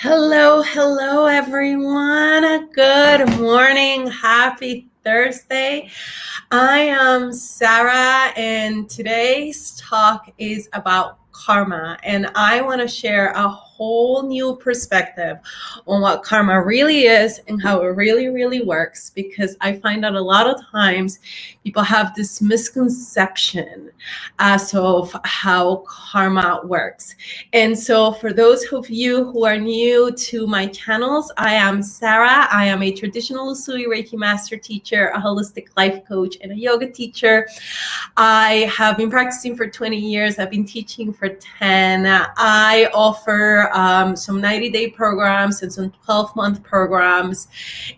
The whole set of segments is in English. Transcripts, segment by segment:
Hello, everyone. Good morning. Happy Thursday. I am Sarah, and today's talk is about karma. And I want to share a whole new perspective on what karma really is and how it really works, because I find that a lot of times people have this misconception as of how karma works. And so for those of you who are new to my channels, I am Sarah. I am a traditional Usui Reiki master teacher, a holistic life coach, and a yoga teacher. I have been practicing for 20 years. I've been teaching for 10. I offer some 90-day programs and some 12-month programs.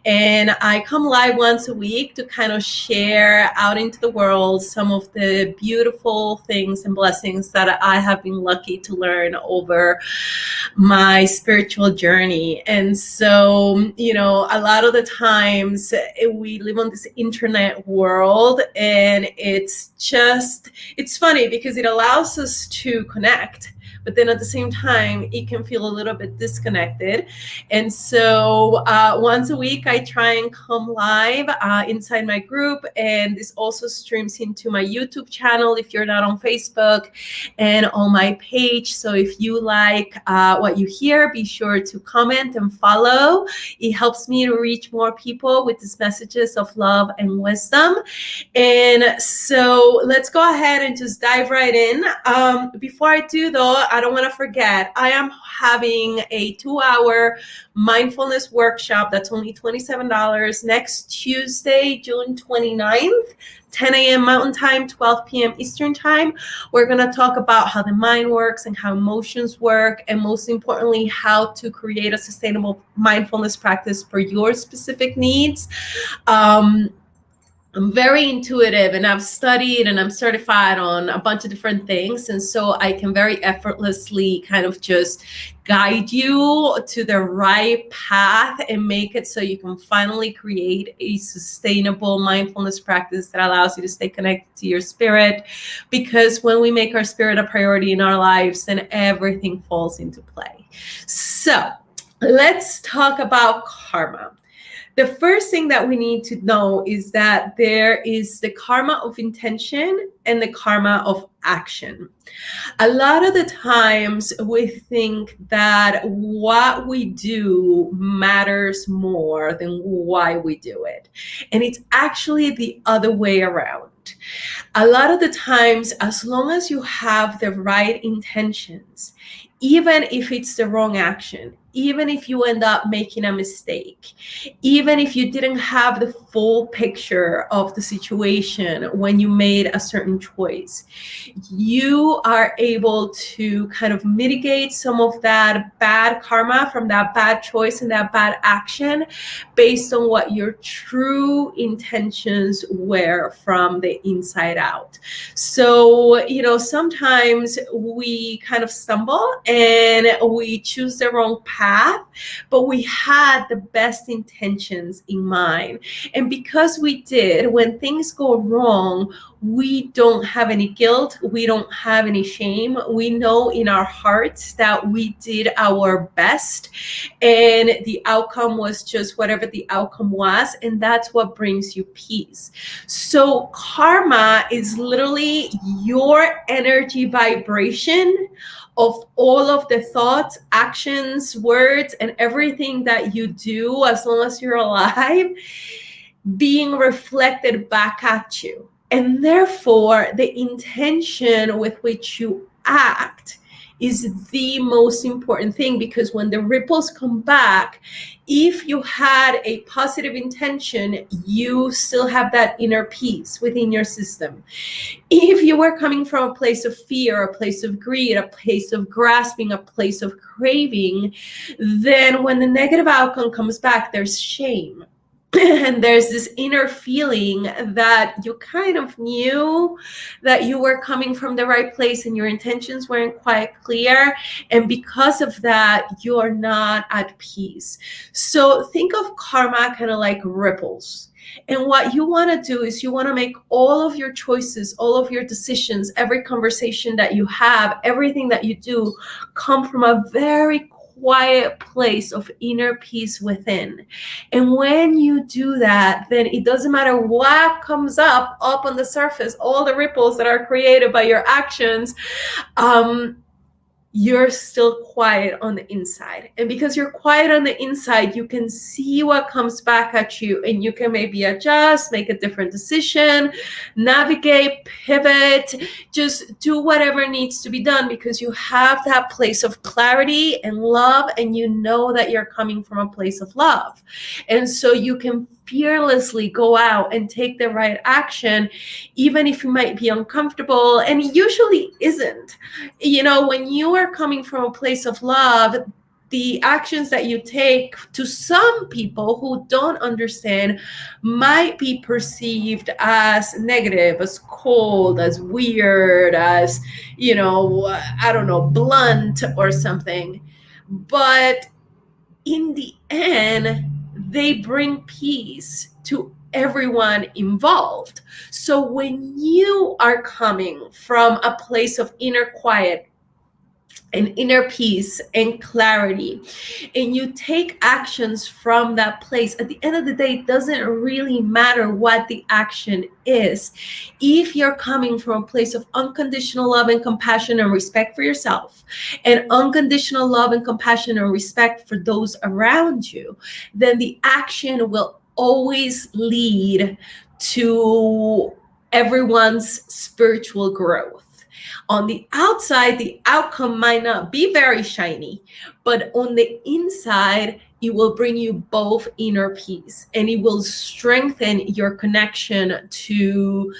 And I come live once a week to kind of share out into the world some of the beautiful things and blessings that I have been lucky to learn over my spiritual journey. And so, a lot of the times we live on this internet world, and it's funny because it allows us to connect, but then at the same time, it can feel a little bit disconnected. And so once a week, I try and come live inside my group. And this also streams into my YouTube channel if you're not on Facebook, and on my page. So if you like what you hear, be sure to comment and follow. It helps me to reach more people with these messages of love and wisdom. And so let's go ahead and just dive right in. Before I do, though, I don't want to forget, I am having a 2-hour mindfulness workshop that's only $27 next Tuesday, June 29th. 10 a.m. Mountain Time, 12 p.m. Eastern Time. We're going to talk about how the mind works and how emotions work, and most importantly, how to create a sustainable mindfulness practice for your specific needs. I'm very intuitive, and I've studied and I'm certified on a bunch of different things. And so I can very effortlessly kind of just guide you to the right path and make it so you can finally create a sustainable mindfulness practice that allows you to stay connected to your spirit. Because when we make our spirit a priority in our lives, then everything falls into play. So let's talk about karma. The first thing that we need to know is that there is the karma of intention and the karma of action. A lot of the times we think that what we do matters more than why we do it. And it's actually the other way around. A lot of the times, as long as you have the right intentions, even if it's the wrong action, even if you end up making a mistake, even if you didn't have the full picture of the situation when you made a certain choice, you are able to kind of mitigate some of that bad karma from that bad choice and that bad action based on what your true intentions were from the inside out. So, sometimes we kind of stumble and we choose the wrong path, but we had the best intentions in mind. And because we did, when things go wrong, we don't have any guilt. We don't have any shame. We know in our hearts that we did our best, and the outcome was just whatever the outcome was. And that's what brings you peace. So karma is literally your energy vibration of all of the thoughts, actions, words, and everything that you do as long as you're alive being reflected back at you. And therefore, the intention with which you act is the most important thing, because when the ripples come back, if you had a positive intention, you still have that inner peace within your system. If you were coming from a place of fear, a place of greed, a place of grasping, a place of craving, then when the negative outcome comes back, there's shame. And there's this inner feeling that you kind of knew that you were coming from the right place and your intentions weren't quite clear. And because of that, you're not at peace. So think of karma kind of like ripples. And what you want to do is you want to make all of your choices, all of your decisions, every conversation that you have, everything that you do come from a very quiet place of inner peace within. And when you do that, then it doesn't matter what comes up on the surface, all the ripples that are created by your actions, you're still quiet on the inside. And because you're quiet on the inside, you can see what comes back at you, and you can maybe adjust, make a different decision, navigate, pivot, just do whatever needs to be done, because you have that place of clarity and love, and you know that you're coming from a place of love. And so you can fearlessly go out and take the right action, even if it might be uncomfortable, and it usually isn't. You know, when you are coming from a place of love, the actions that you take, to some people who don't understand, might be perceived as negative, as cold, as weird, as, you know, I don't know, blunt or something. But in the end, they bring peace to everyone involved. So when you are coming from a place of inner quiet and inner peace and clarity, and you take actions from that place, at the end of the day, it doesn't really matter what the action is. If you're coming from a place of unconditional love and compassion and respect for yourself, and unconditional love and compassion and respect for those around you, then the action will always lead to everyone's spiritual growth. On the outside, the outcome might not be very shiny, but on the inside, it will bring you both inner peace, and it will strengthen your connection to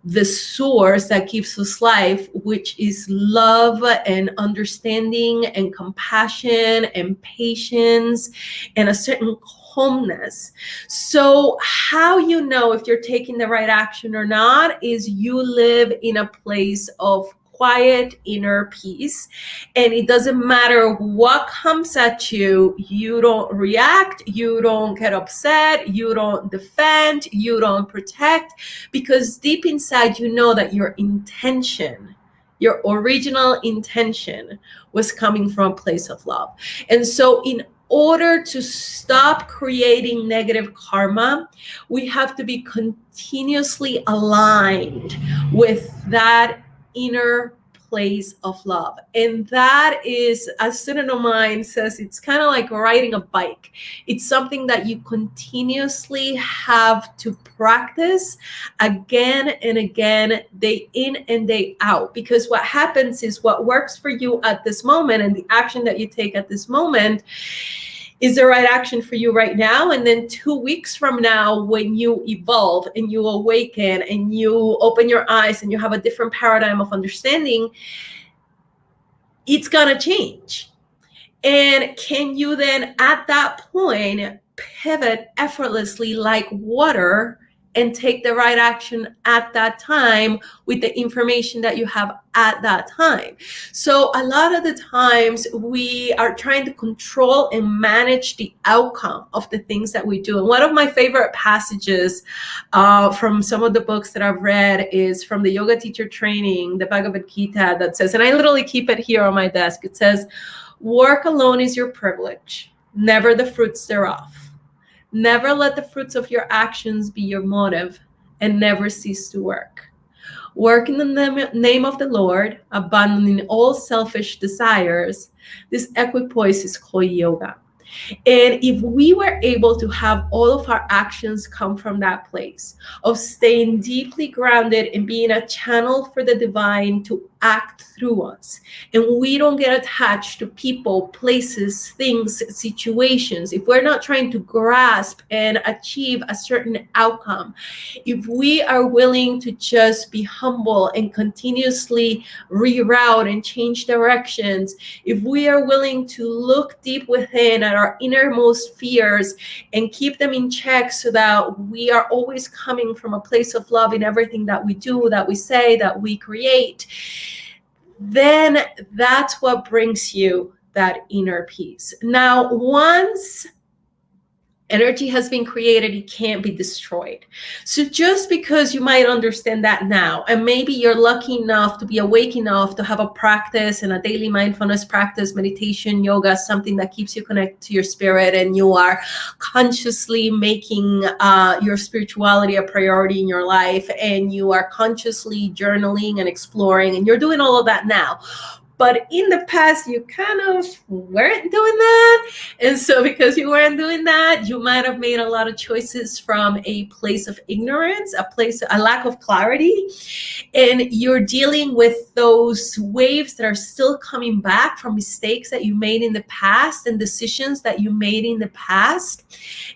the source that gives us life, which is love and understanding and compassion and patience and a certain calmness. So how you know if you're taking the right action or not is you live in a place of quiet inner peace, and it doesn't matter what comes at you. You don't react, you don't get upset, you don't defend, you don't protect, because deep inside you know that your intention, your original intention, was coming from a place of love. And so in order to stop creating negative karma, we have to be continuously aligned with that inner place of love. And that is, as a student of mine says, it's kind of like riding a bike. It's something that you continuously have to practice again and again, day in and day out. Because what happens is, what works for you at this moment and the action that you take at this moment is the right action for you right now. And then 2 weeks from now, when you evolve and you awaken and you open your eyes and you have a different paradigm of understanding, it's gonna change. And can you then at that point pivot effortlessly like water and take the right action at that time with the information that you have at that time? So a lot of the times we are trying to control and manage the outcome of the things that we do. And one of my favorite passages from some of the books that I've read is from the Yoga Teacher Training, the Bhagavad Gita, that says, and I literally keep it here on my desk, it says, "Work alone is your privilege, never the fruits thereof. Never let the fruits of your actions be your motive, and never cease to work. Work in the name of the Lord, abandoning all selfish desires. This equipoise is called yoga." And if we were able to have all of our actions come from that place of staying deeply grounded and being a channel for the divine to act through us, and we don't get attached to people, places, things, situations, if we're not trying to grasp and achieve a certain outcome, if we are willing to just be humble and continuously reroute and change directions, if we are willing to look deep within at our innermost fears and keep them in check, so that we are always coming from a place of love in everything that we do, that we say, that we create, then that's what brings you that inner peace. Now, once Energy has been created, it can't be destroyed. So just because you might understand that now, and maybe you're lucky enough to be awake enough to have a practice and a daily mindfulness practice, meditation, yoga, something that keeps you connected to your spirit, and you are consciously making your spirituality a priority in your life, and you are consciously journaling and exploring, and you're doing all of that now. But in the past, you kind of weren't doing that. And so because you weren't doing that, you might have made a lot of choices from a place of ignorance, a lack of clarity. And you're dealing with those waves that are still coming back from mistakes that you made in the past and decisions that you made in the past.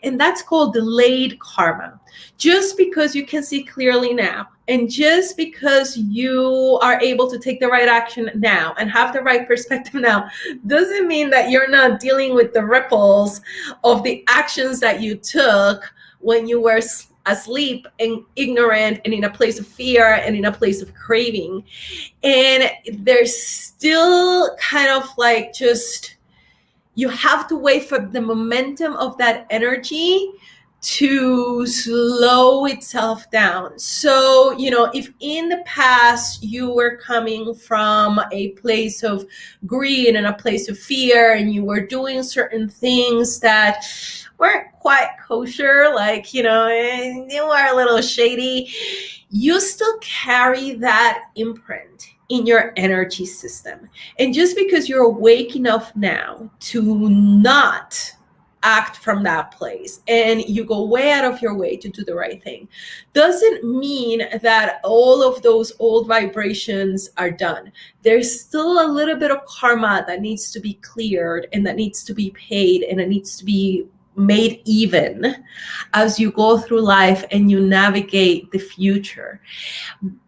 And that's called delayed karma. Just because you can see clearly now, and just because you are able to take the right action now and have the right perspective now, doesn't mean that you're not dealing with the ripples of the actions that you took when you were asleep and ignorant and in a place of fear and in a place of craving. And there's still kind of like just, you have to wait for the momentum of that energy to slow itself down. So, if in the past you were coming from a place of greed and a place of fear, and you were doing certain things that weren't quite kosher, like, you were a little shady, you still carry that imprint in your energy system. And just because you're awake enough now to not act from that place, and you go way out of your way to do the right thing, doesn't mean that all of those old vibrations are done. There's still a little bit of karma that needs to be cleared, and that needs to be paid, and it needs to be made even as you go through life and you navigate the future.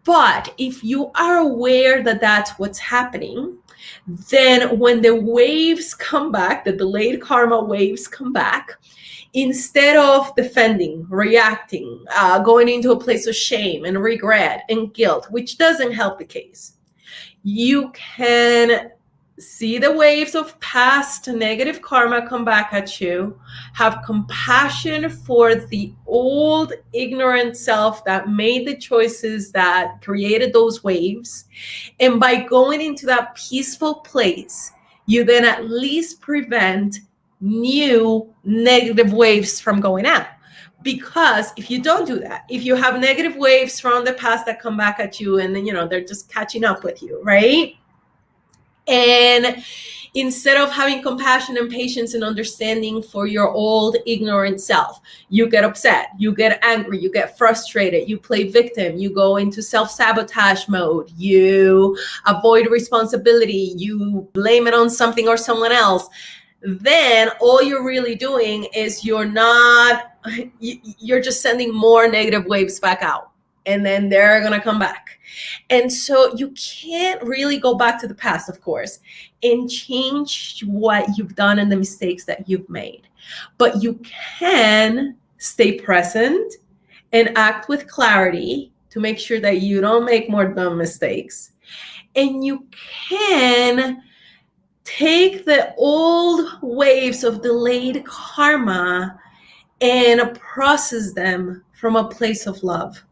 But if you are aware that that's what's happening, then when the waves come back, the delayed karma waves come back, instead of defending, reacting, going into a place of shame and regret and guilt, which doesn't help the case, you can see the waves of past negative karma come back at you, have compassion for the old ignorant self that made the choices that created those waves. And by going into that peaceful place, you then at least prevent new negative waves from going out. Because if you don't do that, if you have negative waves from the past that come back at you, and then, they're just catching up with you, right? And instead of having compassion and patience and understanding for your old ignorant self, you get upset, you get angry, you get frustrated, you play victim, you go into self-sabotage mode, you avoid responsibility, you blame it on something or someone else. Then all you're really doing is you're just sending more negative waves back out, and then they're going to come back. And so you can't really go back to the past, of course, and change what you've done and the mistakes that you've made. But you can stay present and act with clarity to make sure that you don't make more dumb mistakes. And you can take the old waves of delayed karma and process them from a place of love,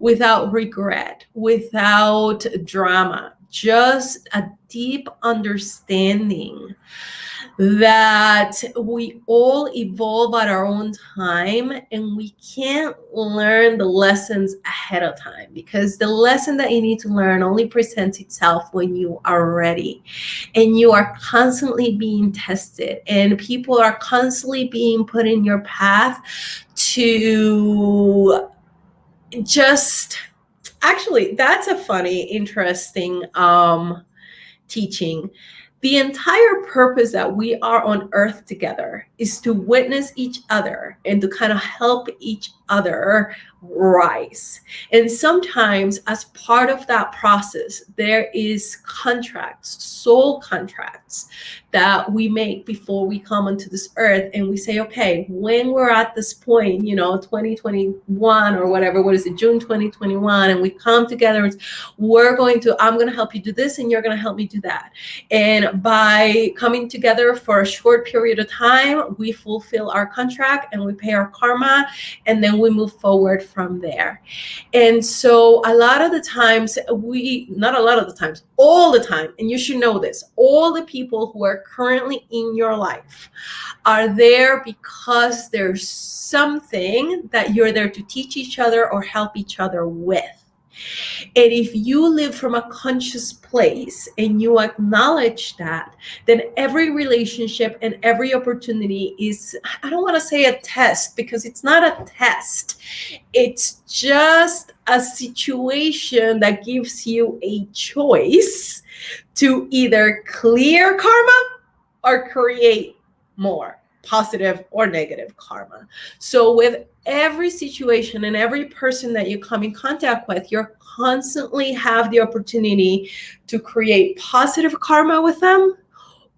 without regret, without drama, just a deep understanding that we all evolve at our own time, and we can't learn the lessons ahead of time, because the lesson that you need to learn only presents itself when you are ready, and you are constantly being tested, and people are constantly being put in your path to actually, that's a funny, interesting teaching. The entire purpose that we are on earth together is to witness each other and to kind of help each other rise. And sometimes as part of that process, there is contracts, soul contracts, that we make before we come onto this earth, and we say, okay, when we're at this point, 2021 or whatever, what is it, June 2021, and we come together, I'm going to help you do this, and you're going to help me do that. And by coming together for a short period of time, we fulfill our contract and we pay our karma, and then we move forward from there. And so a lot of the times, all the time, and you should know this, all the people who are currently in your life are there because there's something that you're there to teach each other or help each other with. And if you live from a conscious place and you acknowledge that, then every relationship and every opportunity is, I don't want to say a test, because it's not a test. It's just a situation that gives you a choice to either clear karma or create more positive or negative karma. So with every situation and every person that you come in contact with, you're constantly have the opportunity to create positive karma with them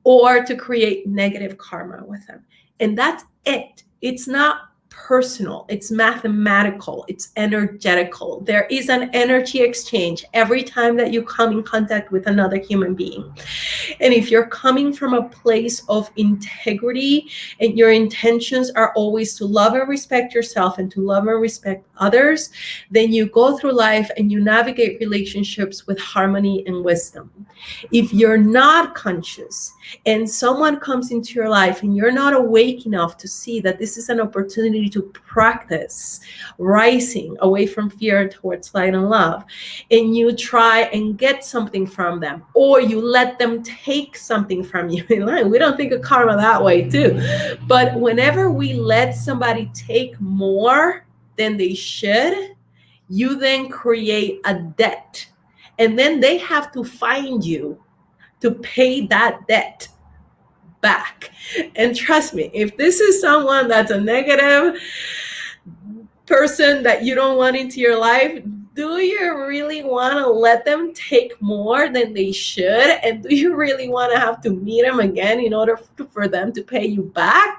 or to create negative karma with them. And that's it. It's not personal. It's mathematical. It's energetical. There is an energy exchange every time that you come in contact with another human being. And if you're coming from a place of integrity and your intentions are always to love and respect yourself and to love and respect others, then you go through life and you navigate relationships with harmony and wisdom. If you're not conscious and someone comes into your life and you're not awake enough to see that this is an opportunity to practice rising away from fear towards light and love, and you try and get something from them, or you let them take something from you in life. We don't think of karma that way too. But whenever we let somebody take more than they should, you then create a debt. And then they have to find you to pay that debt back. And trust me, if this is someone that's a negative person that you don't want into your life, do you really want to let them take more than they should? And do you really want to have to meet them again in order for them to pay you back?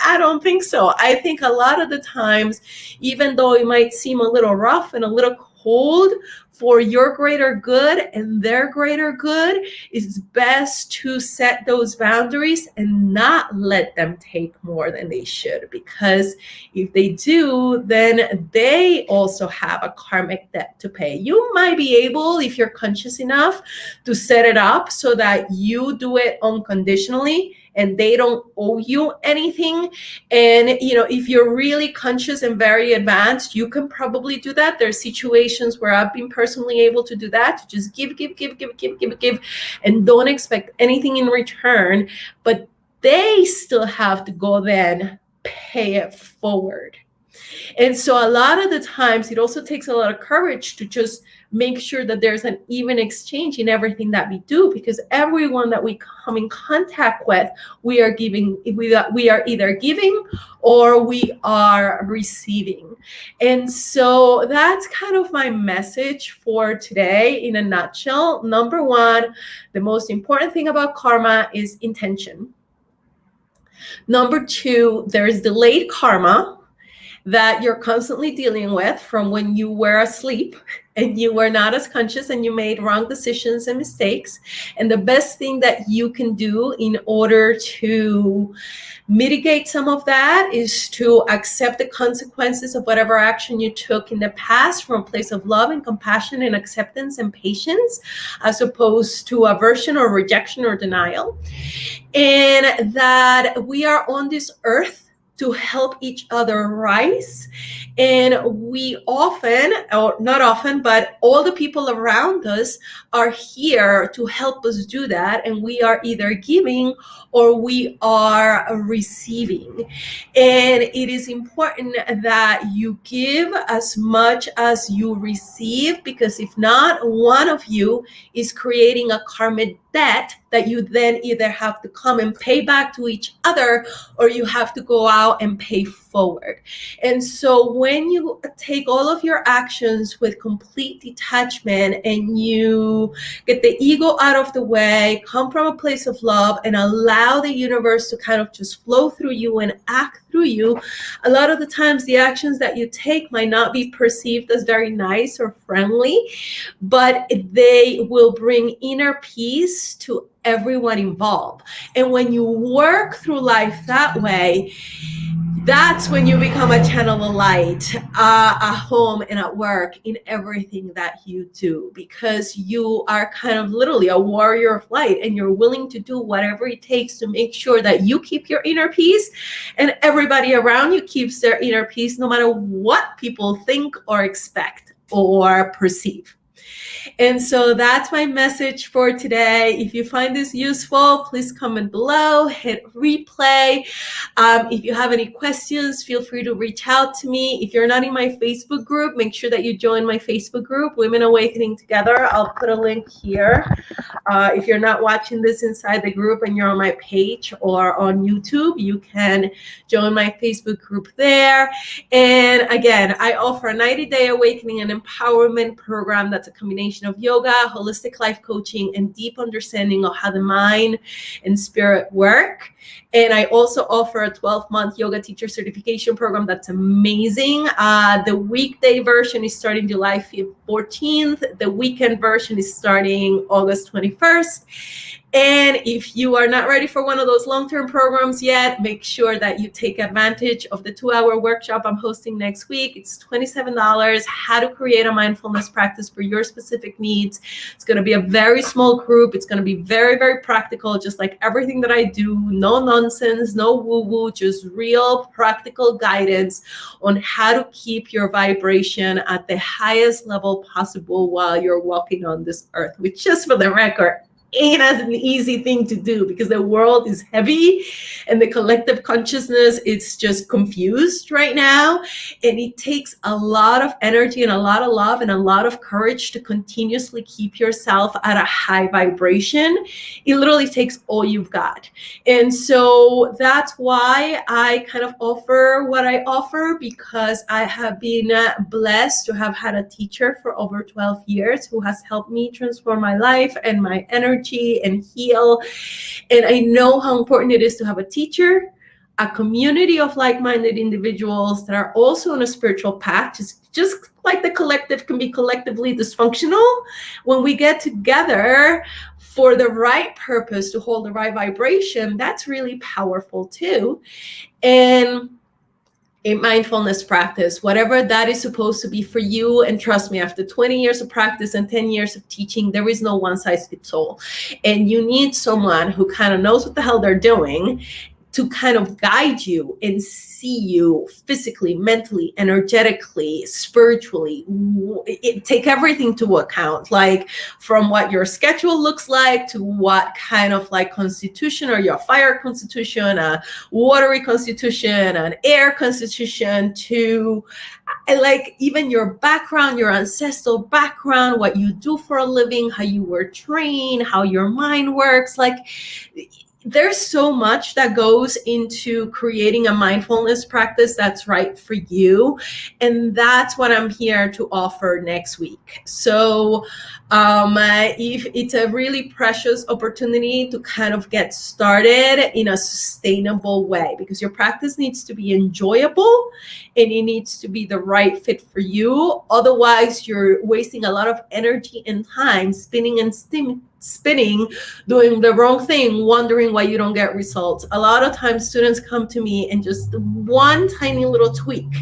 I don't think so. I think a lot of the times, even though it might seem a little rough and a little cold, for your greater good and their greater good, it's best to set those boundaries and not let them take more than they should. Because if they do, then they also have a karmic debt to pay. You might be able, if you're conscious enough, to set it up so that you do it unconditionally and they don't owe you anything. And, if you're really conscious and very advanced, you can probably do that. There's situations where I've been personally able to do that, to just give, and don't expect anything in return. But they still have to go then pay it forward. And so a lot of the times, it also takes a lot of courage to just make sure that there's an even exchange in everything that we do, because everyone that we come in contact with, we are either giving or we are receiving. And so that's kind of my message for today in a nutshell. Number one, the most important thing about karma is intention. Number two, there's delayed karma that you're constantly dealing with from when you were asleep and you were not as conscious and you made wrong decisions and mistakes. And the best thing that you can do in order to mitigate some of that is to accept the consequences of whatever action you took in the past from a place of love and compassion and acceptance and patience, as opposed to aversion or rejection or denial. And that we are on this earth to help each other rise. And we often, or not often, but all the people around us are here to help us do that. And we are either giving or we are receiving. And it is important that you give as much as you receive, because if not, one of you is creating a karmic debt that you then either have to come and pay back to each other, or you have to go out out and pay forward. And so when you take all of your actions with complete detachment and you get the ego out of the way, come from a place of love, and allow the universe to kind of just flow through you and act through you, a lot of the times the actions that you take might not be perceived as very nice or friendly, but they will bring inner peace to everyone involved. And when you work through life that way, that's when you become a channel of light at home and at work in everything that you do, because you are kind of literally a warrior of light, and you're willing to do whatever it takes to make sure that you keep your inner peace and everybody around you keeps their inner peace, no matter what people think or expect or perceive. And so that's my message for today. If you find this useful, please comment below, hit replay. If you have any questions, feel free to reach out to me. If you're not in my Facebook group, make sure that you join my Facebook group, Women Awakening Together. I'll put a link here. If you're not watching this inside the group and you're on my page or on YouTube, you can join my Facebook group there. And again, I offer a 90-day awakening and empowerment program that's a combination of yoga, holistic life coaching, and deep understanding of how the mind and spirit work. And I also offer a 12-month yoga teacher certification program that's amazing. The weekday version is starting July 14th. The weekend version is starting August 21st. And if you are not ready for one of those long-term programs yet, make sure that you take advantage of the 2-hour workshop I'm hosting next week. It's $27, how to create a mindfulness practice for your specific needs. It's going to be a very small group. It's going to be very, very practical, just like everything that I do. No nonsense, no woo-woo, just real practical guidance on how to keep your vibration at the highest level possible while you're walking on this earth, which, just for the record, ain't as an easy thing to do, because the world is heavy and the collective consciousness is just confused right now. And it takes a lot of energy and a lot of love and a lot of courage to continuously keep yourself at a high vibration. It literally takes all you've got. And so that's why I kind of offer what I offer, because I have been blessed to have had a teacher for over 12 years who has helped me transform my life and my energy and heal. And I know how important it is to have a teacher, a community of like-minded individuals that are also on a spiritual path, just like the collective can be collectively dysfunctional. When we get together for the right purpose to hold the right vibration, that's really powerful too. And a mindfulness practice, whatever that is supposed to be for you. And trust me, after 20 years of practice and 10 years of teaching, there is no one size fits all. And you need someone who kind of knows what the hell they're doing to kind of guide you and see you physically, mentally, energetically, spiritually. Take everything to account, like from what your schedule looks like to what kind of like constitution, or your fire constitution, a watery constitution, an air constitution, to like even your background, your ancestral background, what you do for a living, how you were trained, how your mind works. Like, there's so much that goes into creating a mindfulness practice that's right for you. And that's what I'm here to offer next week. So if it's a really precious opportunity to kind of get started in a sustainable way, because your practice needs to be enjoyable and it needs to be the right fit for you. Otherwise, you're wasting a lot of energy and time spinning, doing the wrong thing, wondering why you don't get results. A lot of times students come to me and just one tiny little tweak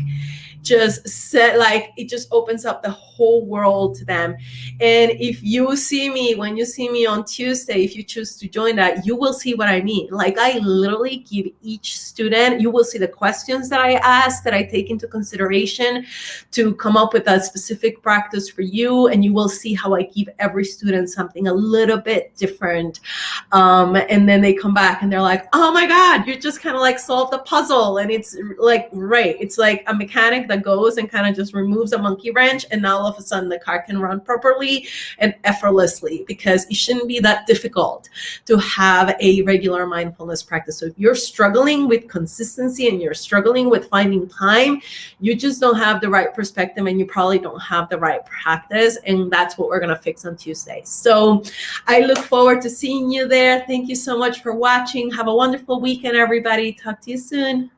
just said, like, it just opens up the whole world to them. And if you see me, when you see me on Tuesday, if you choose to join that, you will see what I mean. Like, I literally give each student, you will see the questions that I ask, that I take into consideration to come up with a specific practice for you. And you will see how I give every student something a little bit different. And then they come back and they're like, oh my God, you just kind of like solved the puzzle. And it's like, right. It's like a mechanic that that goes and kind of just removes a monkey wrench, and now all of a sudden the car can run properly and effortlessly, because it shouldn't be that difficult to have a regular mindfulness practice. So if you're struggling with consistency and you're struggling with finding time, you just don't have the right perspective, and you probably don't have the right practice, and that's what we're going to fix on Tuesday. So I look forward to seeing you there. Thank you so much for watching. Have a wonderful weekend, everybody. Talk to you soon.